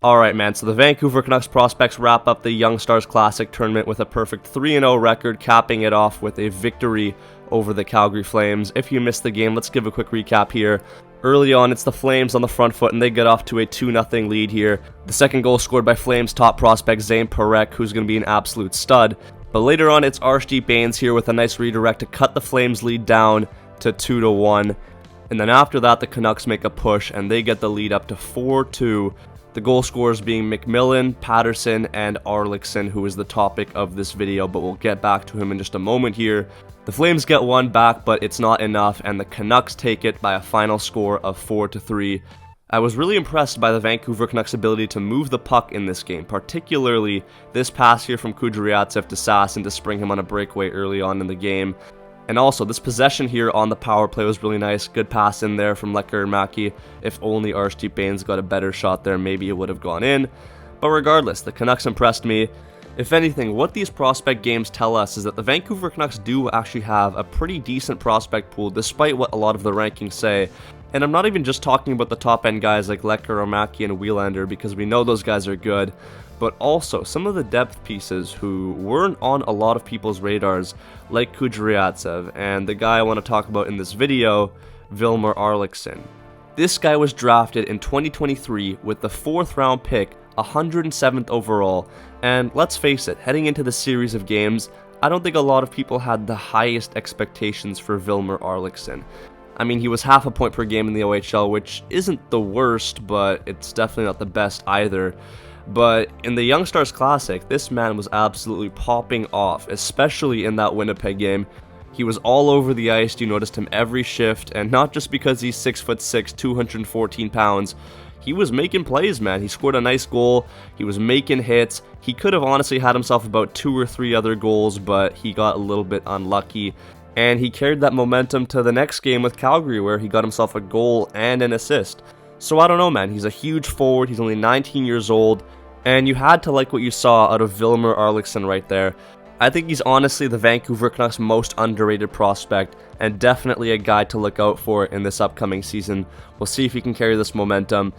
Alright man, so the Vancouver Canucks prospects wrap up the Young Stars Classic tournament with a perfect 3-0 record, capping it off with a victory over the Calgary Flames. If you missed the game, let's give a quick recap here. Early on, it's the Flames on the front foot, and they get off to a 2-0 lead here. The second goal scored by Flames top prospect Zane Parekh, who's going to be an absolute stud. But later on, it's Arshdeep Bains here with a nice redirect to cut the Flames lead down to 2-1. And then after that, the Canucks make a push, and they get the lead up to 4-2. The goal scorers being McMillan, Patterson, and Arliksson, who is the topic of this video, but we'll get back to him in just a moment here. The Flames get one back, but it's not enough, and the Canucks take it by a final score of 4-3. I was really impressed by the Vancouver Canucks' ability to move the puck in this game, particularly this pass here from Kudryavtsev to Sasson to spring him on a breakaway early on in the game. And also, this possession here on the power play was really nice. Good pass in there from Lekkerimaki. If only Arshdeep Bains got a better shot there, maybe it would have gone in. But regardless, the Canucks impressed me. If anything, what these prospect games tell us is that the Vancouver Canucks do actually have a pretty decent prospect pool, despite what a lot of the rankings say. And I'm not even just talking about the top-end guys like Lekkerimaki and Wielander, because we know those guys are good, but also some of the depth pieces who weren't on a lot of people's radars, like Kudryavtsev, and the guy I want to talk about in this video, Vilmer Arliksson. This guy was drafted in 2023 with the 4th round pick, 107th overall, and let's face it, heading into the series of games, I don't think a lot of people had the highest expectations for Vilmer Arliksson. I mean, he was half a point per game in the OHL, which isn't the worst, but it's definitely not the best either. But in the Young Stars Classic, this man was absolutely popping off, especially in that Winnipeg game. He was all over the ice, you noticed him every shift, and not just because he's 6'6", 214 pounds. He was making plays, man. He scored a nice goal, he was making hits. He could have honestly had himself about 2 or 3 other goals, but he got a little bit unlucky. And he carried that momentum to the next game with Calgary, where he got himself a goal and an assist. So I don't know, man. He's a huge forward, he's only 19 years old, and you had to like what you saw out of Vilmer Arliksson right there. I think he's honestly the Vancouver Canucks' most underrated prospect, and definitely a guy to look out for in this upcoming season. We'll see if he can carry this momentum.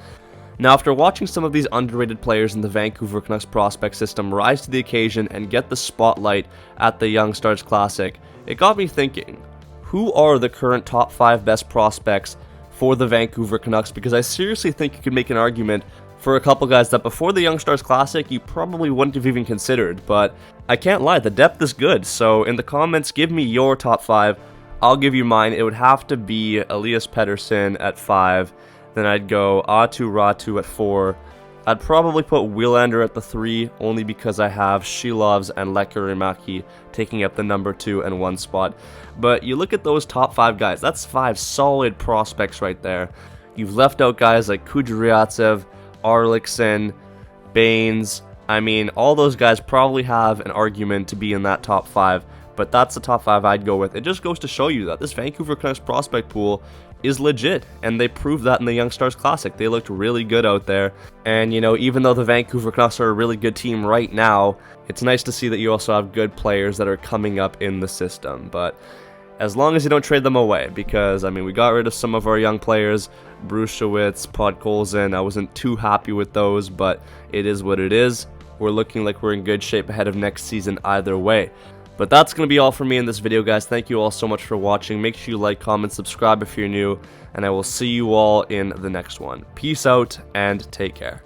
Now, after watching some of these underrated players in the Vancouver Canucks prospect system rise to the occasion and get the spotlight at the Young Stars Classic, it got me thinking, who are the current top 5 best prospects for the Vancouver Canucks? Because I seriously think you could make an argument for a couple guys that before the Young Stars Classic you probably wouldn't have even considered, but I can't lie, the depth is good. So in the comments, give me your top 5. I'll give you mine. It would have to be Elias Pettersson at 5, then I'd go Aatu Räty at 4. I'd probably put Wielander at the 3, only because I have Shilovs and Lekkerimaki taking up the number 2 and 1 spot. But you look at those top 5 guys, that's 5 solid prospects right there. You've left out guys like Kudryavtsev, Arliksson, Bains. I mean, all those guys probably have an argument to be in that top 5, but that's the top 5 I'd go with. It just goes to show you that this Vancouver Canucks prospect pool is legit, and they proved that in the Young Stars Classic. They looked really good out there, and you know, even though the Vancouver Canucks are a really good team right now, it's nice to see that you also have good players that are coming up in the system. But as long as you don't trade them away, because I mean, we got rid of some of our young players, Brushewitz, Podkolzin. I wasn't too happy with those, but it is what it is. We're looking like we're in good shape ahead of next season either way. But that's going to be all for me in this video, guys. Thank you all so much for watching. Make sure you like, comment, subscribe if you're new, and I will see you all in the next one. Peace out, and take care.